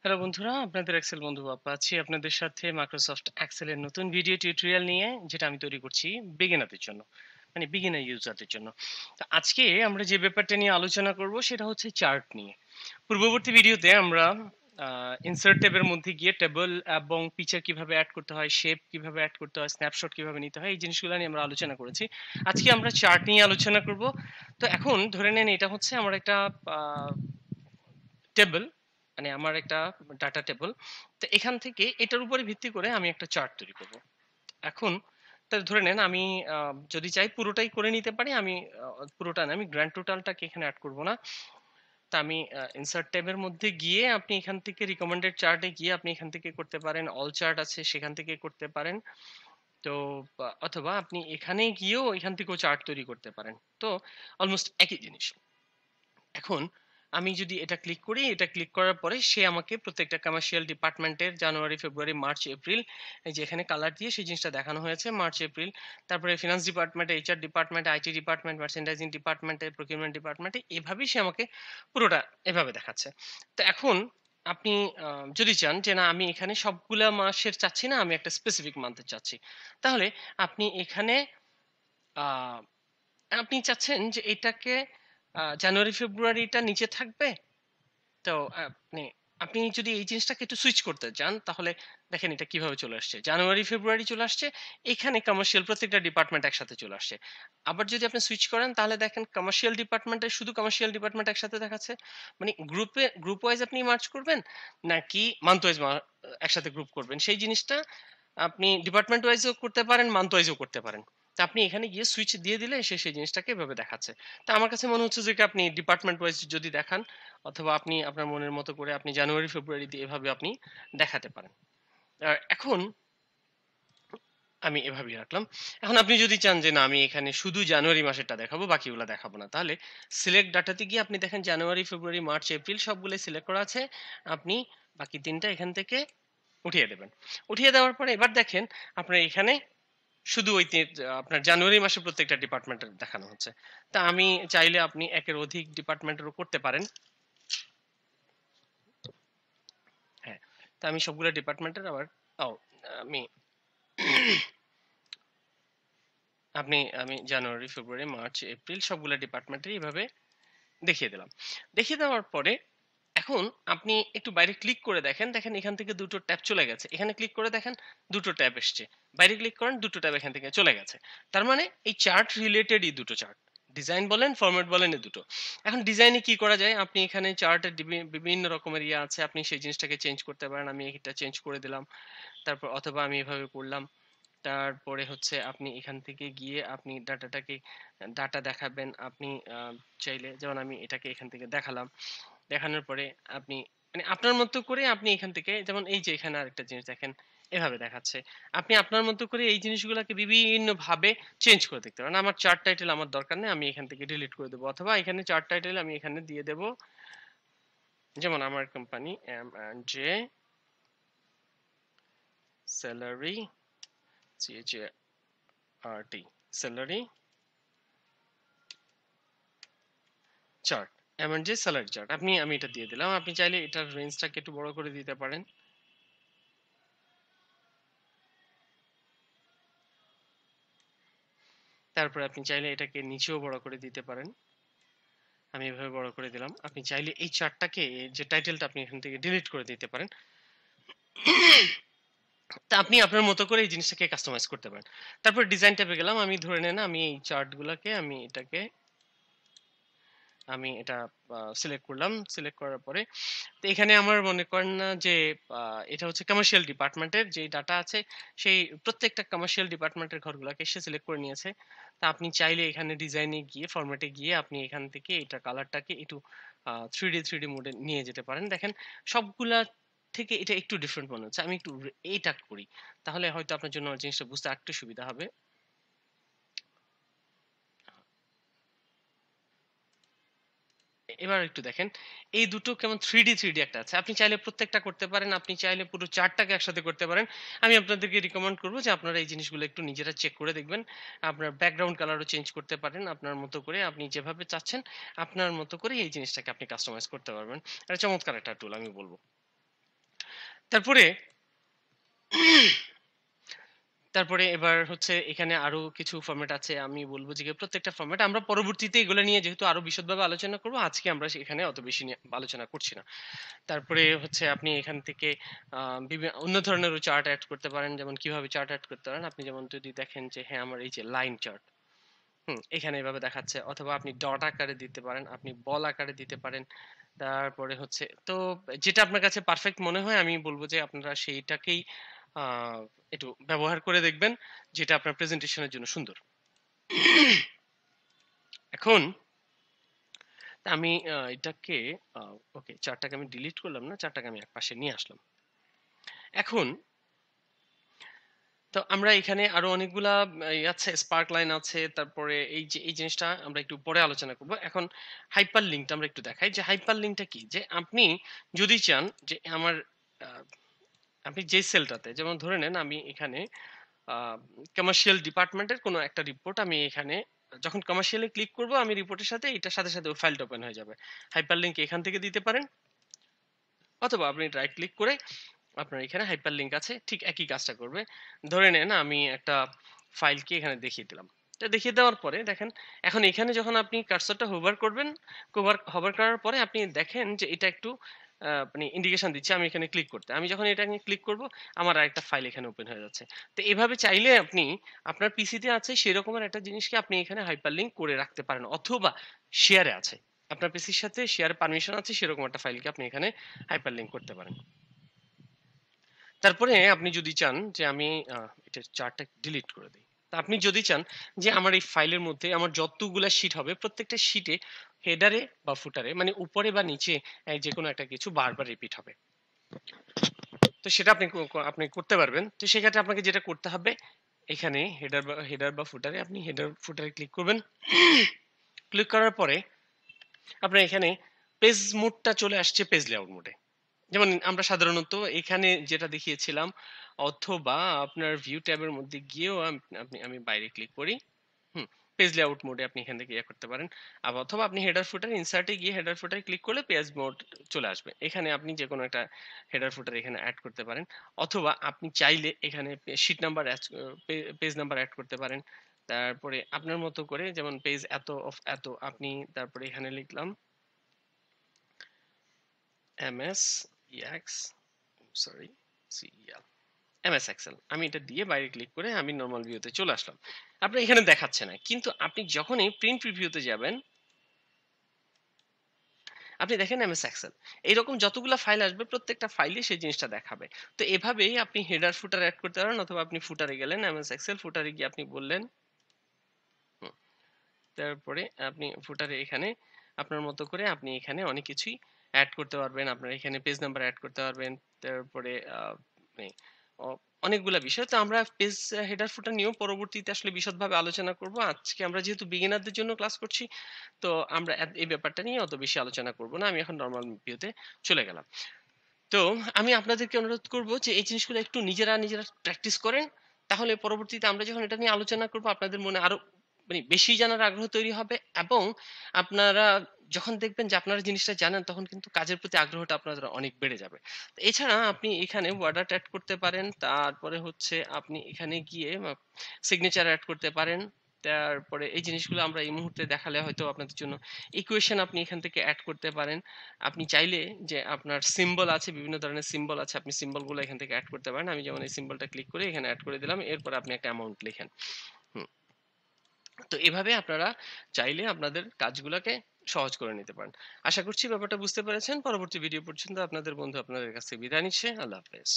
Hello বন্ধুরা, আপনাদের Excel বন্ধু বাপ্পা আছি আপনাদের সাথে মাইক্রোসফট এক্সেল এর নতুন ভিডিও টিউটোরিয়াল নিয়ে, যেটা আমি তৈরি করছি বিগিনারদের জন্য, মানে বিগিনার ইউজারদের জন্য। তো আজকে আমরা যে ব্যাপারটা নিয়ে আলোচনা করব সেটা হচ্ছে চার্ট নিয়ে। পূর্ববর্তী ভিডিওতে আমরা ইনসার্ট ট্যাবের মধ্যে গিয়ে টেবল এবং পিকচার কিভাবে অ্যাড করতে হয়, শেপ কিভাবে অ্যাড করতে হয়, স্ন্যাপশট কিভাবে নিতে হয়, এই জিনিসগুলো নিয়ে আমরা আলোচনা করেছি। আজকে আমরা চার্ট নিয়ে আলোচনা করব। তো এখন ধরে নেন এটা হচ্ছে আমার একটা টেবল, মানে আমার একটা ডাটা টেবল। তো এখান থেকে এটার উপরে ভিত্তি করে আমি একটা চার্ট তৈরি করব। এখন তাহলে ধরে নেন আমি যদি চাই পুরোটাই করে নিতে পারি। আমি পুরোটা না, আমি গ্র্যান্ড টোটালটাকে এখানে অ্যাড করব না। তা আমি ইনসার্ট ট্যাবের মধ্যে গিয়ে আপনি এখান থেকে রিকমেন্ডেড চার্টে গিয়ে আপনি এখান থেকে করতে পারেন, অল চার্ট আছে সেখান থেকে করতে পারেন। তো অথবা আপনি এখানে গিয়েও এখান থেকেও চার্ট তৈরি করতে পারেন। তো অলমোস্ট একই জিনিস। এখন আমি যদি এটা ক্লিক করি, এটা ক্লিক করার পরে সে আমাকে প্রত্যেকটা কমার্শিয়াল ডিপার্টমেন্টের জানুয়ারি, ফেব্রুয়ারি, মার্চ, এপ্রিল, এই যে এখানে কালার দিয়ে সেই জিনিসটা দেখানো হয়েছে মার্চ, এপ্রিল। তারপরে ফিনান্স ডিপার্টমেন্টে, এইচআর ডিপার্টমেন্টে, আইটি ডিপার্টমেন্ট, মার্চেন্ডাইজিং ডিপার্টমেন্টে, প্রকিউরমেন্ট ডিপার্টমেন্টে, এভাবেই সে আমাকে পুরোটা এভাবে দেখাচ্ছে। তো এখন আপনি যদি চান যে না আমি এখানে সবগুলা মাসের চাচ্ছি না, আমি একটা স্পেসিফিক মান্থের চাচ্ছি, তাহলে আপনি এখানে আহ আপনি চাচ্ছেন যে এটাকে জানুয়ারি ফেব্রুয়ারিটা নিচে থাকবে। তো আপনি আপনি যদি এই জিনিসটাকে একটু সুইচ করতে চান, তাহলে দেখেন এটা কিভাবে চলে আসছে। জানুয়ারি ফেব্রুয়ারি চলে আসছে, এখানে কমার্শিয়াল প্রত্যেকটা ডিপার্টমেন্ট একসাথে চলে আসছে। আবার যদি আপনি সুইচ করেন তাহলে দেখেন কমার্শিয়াল ডিপার্টমেন্টে শুধু কমার্শিয়াল ডিপার্টমেন্ট একসাথে দেখাচ্ছে। মানে গ্রুপ ওয়াইজ আপনি মার্চ করবেন নাকি মান্থ ওয়াইজ একসাথে গ্রুপ করবেন, সেই জিনিসটা আপনি ডিপার্টমেন্ট ওয়াইজও করতে পারেন, মান্থ ওয়াইজও করতে পারেন। তা আপনি এখানে গিয়ে সুইচ দিয়ে দিলে সে সেই জিনিসটাকে এভাবে দেখাচ্ছে। তা আমার কাছে মনে হচ্ছে যে কি আপনি ডিপার্টমেন্ট ওয়াইজ যদি দেখান, অথবা আপনি আপনার মনের মতো করে আপনি জানুয়ারি ফেব্রুয়ারি দিয়ে এভাবে আপনি দেখাতে পারেন। আর এখন আমি এভাবেই রাখলাম। এখন আপনি যদি চান যে না আমি এখানে শুধু জানুয়ারি মাসেরটা দেখাবো, বাকিগুলো দেখাবো না, তাহলে সিলেক্ট ডাটাতে গিয়ে আপনি দেখেন জানুয়ারি, ফেব্রুয়ারি, মার্চ, এপ্রিল সবগুলো সিলেক্ট করা আছে। আপনি বাকি তিনটা এখান থেকে উঠিয়ে দেবেন। উঠিয়ে দেওয়ার পরে এবার দেখেন আপনার এখানে শুধু আপনার জানুয়ারি মাসে প্রত্যেকটা ডিপার্টমেন্টের দেখানো হচ্ছে। তা আমি চাইলে আপনি একের অধিক ডিপার্টমেন্টেরও করতে পারেন। হ্যাঁ, তা আমি সবগুলো ডিপার্টমেন্টের আবার ও আমি আমি জানুয়ারি, ফেব্রুয়ারি, মার্চ, এপ্রিল সবগুলো ডিপার্টমেন্টের এইভাবে দেখিয়ে দিলাম। দেখিয়ে দেওয়ার পরে এখন আপনি একটু বাইরে ক্লিক করে দেখেন, দেখেন এখান থেকে দুটো ট্যাব চলে গেছে। এখানে ক্লিক করে দেখেন দুটো ট্যাব এসছে। বাইরে ক্লিক করেন দুটো ট্যাব এখান থেকে চলে গেছে। তার মানে এই চার্ট রিলেটেডই দুটো চার্ট। ডিজাইন বলেন, ফরম্যাট বলেন, এই দুটো। এখন ডিজাইনে কি করা যায়? আপনি এখানে চার্টের বিভিন্ন রকমের ইয়ে আছে। আপনি সেই জিনিসটাকে চেঞ্জ করতে পারেন। আমি এটা চেঞ্জ করে দিলাম। তারপর অথবা আমি এভাবে করলাম। তারপরে হচ্ছে আপনি এখান থেকে গিয়ে আপনি ডাটা দেখাবেন। আপনি চাইলে যেমন আমি এটাকে এখান থেকে দেখালাম। দেখানোর পরে আপনি মানে আপনার মতো করে আপনি এখান থেকে যেমন এই যে এখানে আরেকটা জিনিস দেখেন এভাবে দেখাচ্ছে। আপনি আপনার মতো করে এই জিনিসগুলোকে বিভিন্ন ভাবে চেঞ্জ করে দেখতে পারেন। আমার চার্ট টাইটেল আমার দরকার নেই, আমি এখান থেকে ডিলিট করে দেবো। অথবা এখানে চার্ট টাইটেল আমি এখানে দিয়ে দেব, যেমন আমার company M&J salary, CHART salary chart, M&J salary chart. আমি এটা দিয়ে দিলাম। আপনি চাইলে এটার রেঞ্জটাকে একটু বড় করে দিতে পারেন। তারপরে আপনি চাইলে এটাকে নিচেও বড় করে দিতে পারেন। আমি এভাবে বড় করে দিলাম। আপনি চাইলে এই চার্টটাকে, যে টাইটেলটা, আপনি এখান থেকে ডিলিট করে দিতে পারেন। তা আপনি আপনার মতো করে এই জিনিসটাকে কাস্টমাইজ করতে পারেন। তারপর ডিজাইন ট্যাবে গেলাম। আমি ধরে নেন আমি এই চার্টগুলোকে আমি এটা সিলেক্ট করলাম। সিলেক্ট করার পরে তো এখানে আমার মনে করেন না যে এটা হচ্ছে কমার্শিয়াল ডিপার্টমেন্টের যে ডাটা আছে, সেই প্রত্যেকটা কমার্শিয়াল ডিপার্টমেন্টের ঘরগুলোকে সে সিলেক্ট করে নিয়েছে। তা আপনি চাইলে এখানে ডিজাইনে গিয়ে ফরম্যাটে গিয়ে আপনি এখান থেকে এটা কালারটাকে একটু 3D মোডে নিয়ে যেতে পারেন। দেখেন সবগুলা থেকে এটা একটু ডিফারেন্ট মনে হচ্ছে। আমি একটু এইটা করি, তাহলে হয়তো আপনার জন্য জিনিসটা বুঝতে একটু সুবিধা হবে। এবার একটু দেখেন এই দুটো কেমন থ্রিডি একটা আছে। আপনি চাইলে প্রত্যেকটা করতে পারেন, আপনি চাইলে পুরো চারটাকে একসাথে করতে পারেন। আমি আপনাদেরকে রিকমেন্ড করবো যে আপনারা এই জিনিসগুলো একটু নিজেরা চেক করে দেখবেন। আপনার ব্যাকগ্রাউন্ড কালারও চেঞ্জ করতে পারেন আপনার মতো করে, আপনি যেভাবে চাচ্ছেন আপনার মতো করে এই জিনিসটাকে আপনি কাস্টমাইজ করতে পারবেন। এটা চমৎকার একটা টুল আমি বলবো। তারপরে তারপরে এবার হচ্ছে এখানে আরো কিছু ফরম্যাট আছে। আমি বলব যে প্রত্যেকটা ফরম্যাট আমরা পরবর্তীতে এগুলো নিয়ে যেহেতু আরো বিশদভাবে আলোচনা করব, আজকে আমরা এখানে অত বেশি নিয়ে আলোচনা করছি না। তারপরে হচ্ছে আপনি এখান থেকে অন্য ধরনেরও চার্ট এড করতে পারেন। যেমন কিভাবে চার্ট এড করতে পারেন? আপনি যেমন যদি দেখেন যে হ্যাঁ, আমার এই যে লাইন চার্ট, এখানে এভাবে দেখাচ্ছে, অথবা আপনি ডট আকারে দিতে পারেন, আপনি বল আকারে দিতে পারেন। তারপরে হচ্ছে তো যেটা আপনার কাছে পারফেক্ট মনে হয় আমি বলব যে আপনারা সেইটাকেই আহ, একটু ব্যবহার করে দেখবেন, যেটা আপনার প্রেজেন্টেশনের জন্য সুন্দর। এখন আমি এটাকে ওকে, চারটাকে আমি ডিলিট করলাম না, চারটাকে আমি এক পাশে নিয়ে আসলাম। এখন তো আমরা এখানে আরো অনেকগুলা আছে, স্পার্ক লাইন আছে, তারপরে এই যে এই জিনিসটা আমরা একটু পরে আলোচনা করব। এখন হাইপার লিঙ্কটা আমরা একটু দেখাই যে হাইপার লিঙ্কটা কি। যে আপনি যদি চান যে আমার আহ, আপনি যে সেলটাতে, যেমন ধরে নেন আমি এখানে কমার্শিয়াল ডিপার্টমেন্টের কোনো একটা রিপোর্ট, আমি এখানে যখন কমার্শিয়ালে ক্লিক করব আমি রিপোর্টের সাথে এটার সাথে সাথে ওই ফাইলটা ওপেন হয়ে যাবে। হাইপার লিঙ্ক এখান থেকে দিতে পারেন, অথবা আপনি রাইট ক্লিক করে আপনার এখানে হাইপার লিঙ্ক আছে, ঠিক একই কাজটা করবে। ধরে নেন আমি একটা ফাইলকে এখানে দেখিয়ে দিলাম। তো দেখিয়ে দেওয়ার পরে দেখেন, এখন এখানে যখন আপনি কার্সরটা হোভার করবেন, হোভার করার পরে আপনি দেখেন যে এটা একটু মানে ইন্ডিকেশন দিচ্ছে আমি এখানে ক্লিক করতে। আমি যখন এটা ক্লিক করব আমার আরেকটা ফাইল এখানে ওপেন হয়ে যাচ্ছে। তো এভাবে চাইলে আপনি আপনার পিসিতে আছে সেরকমের একটা জিনিসকে আপনি এখানে হাইপার লিঙ্ক করে রাখতে পারেন, অথবা শেয়ারে আছে, আপনার পিসির সাথে শেয়ার পারমিশন আছে সেরকম একটা ফাইলকে আপনি এখানে হাইপার লিঙ্ক করতে পারেন। তারপরে আপনি যদি চান যে আমি এটা চার্টটা ডিলিট করে দিই, তা আপনি যদি চান যে আমার এই ফাইলের মধ্যে আমার যতগুলা শিট হবে প্রত্যেকটা শিটে হেডারে বা ফুটারে, মানে উপরে বা নিচে যে কোনো একটা কিছু বারবার রিপিট হবে, তো সেটা আপনি আপনি করতে পারবেন। তো সেক্ষেত্রে আপনাকে যেটা করতে হবে, এখানে হেডার বা ফুটারে আপনি হেডার ফুটারে ক্লিক করবেন। ক্লিক করার পরে আপনার এখানে পেজ মোডটা চলে আসছে পেজ লেআউট মোডে, যেমন আমরা সাধারণত এখানে যেটা দেখিয়েছিলাম, অথবা আপনার ভিউ ট্যাবের মধ্যে গিয়েও আমি বাইরে ক্লিক করি, হুম পেজ লেআউট মোডে আপনি এখান থেকে ইয়ে করতে পারেন। আবার অথবা আপনি হেডার ফুটার ইনসার্টে গিয়ে হেডার ফুটারে ক্লিক করলে পেজ মোড চলে আসবে, এখানে আপনি যে কোনো একটা হেডার ফুটার এখানে অ্যাড করতে পারেন, অথবা আপনি চাইলে এখানে sheet number page number add করতে পারেন। তারপরে আপনার মতো করে, যেমন পেজ এত অফ এত, আপনি তারপরে এখানে লিখলাম MS EX, sorry CL, MS Excel, আমি এটা দিয়ে বাইরে ক্লিক করে আমি নরমাল ভিউতে চলে আসলাম। আপনার এখানে দেখাচ্ছে না, কিন্তু আপনি যখনই প্রিন্ট প্রিভিউতে যাবেন আপনি দেখেন এমএস এক্সেল এইরকম যতগুলা ফাইল আসবে প্রত্যেকটা ফাইলে সেই জিনিসটা দেখাবে। তো এভাবেই আপনি হেডার ফুটার অ্যাড করতে পারেন, অথবা আপনি ফুটারে গেলেন, এমএস এক্সেল ফুটারে গিয়ে আপনি বললেন, হুম, তারপরে আপনি ফুটারে এখানে আপনার মতো করে আপনি এখানে অনেক কিছুই অ্যাড করতে পারবেন। আপনার এখানে পেজ নাম্বার অ্যাড করতে পারবেন। তারপরে মানে অনেকগুলা বিষয়। তো আমরা পেজ হেডার ফুটার নিয়েও পরবর্তীতে আসলে বিশদভাবে আলোচনা করব। আজকে আমরা যেহেতু বিগিনারদের জন্য ক্লাস করছি, তো আমরা এই ব্যাপারটা নিয়ে অত বেশি আলোচনা করব না। আমি এখন নরমাল ভিউতে চলে গেলাম। তো আমি আপনাদেরকে অনুরোধ করব যে এই জিনিসগুলো একটু নিজেরা প্র্যাকটিস করেন। তাহলে পরবর্তীতে আমরা যখন এটা নিয়ে আলোচনা করব আপনাদের মনে আরো মানে বেশি জানার আগ্রহ তৈরি হবে, এবং আপনারা যখন দেখবেন যে আপনারা জিনিসটা জানেন তখন কিন্তু কাজের প্রতি আগ্রহটা আপনাদের অনেক বেড়ে যাবে। তো এছাড়া আপনি এখানে ওয়ার্ড আর্ট অ্যাড করতে পারেন, তারপরে হচ্ছে আপনি এখানে গিয়ে সিগনেচার অ্যাড করতে পারেন। তারপরে এই জিনিসগুলো আমরা এই মুহূর্তে দেখালে হয়তো আপনাদের জন্য ইকুয়েশন আপনি এখান থেকে অ্যাড করতে পারেন। আপনি চাইলে যে আপনার সিম্বল আছে, বিভিন্ন ধরনের সিম্বল আছে, আপনি সিম্বলগুলো এখান থেকে অ্যাড করতে পারেন। আমি যেমন এই সিম্বলটা ক্লিক করে এখানে অ্যাড করে দিলাম, এরপর আপনি একটা অ্যামাউন্ট লিখেন। হুম তো এভাবে আপনারা চাইলে আপনাদের কাজগুলোকে সহজ করে নিতে পারেন। আশা করছি ব্যাপারটা বুঝতে পেরেছেন। পরবর্তী ভিডিও পর্যন্ত আপনাদের বন্ধু আপনাদের কাছ থেকে বিদায় নিচ্ছে। আল্লাহ হাফেজ।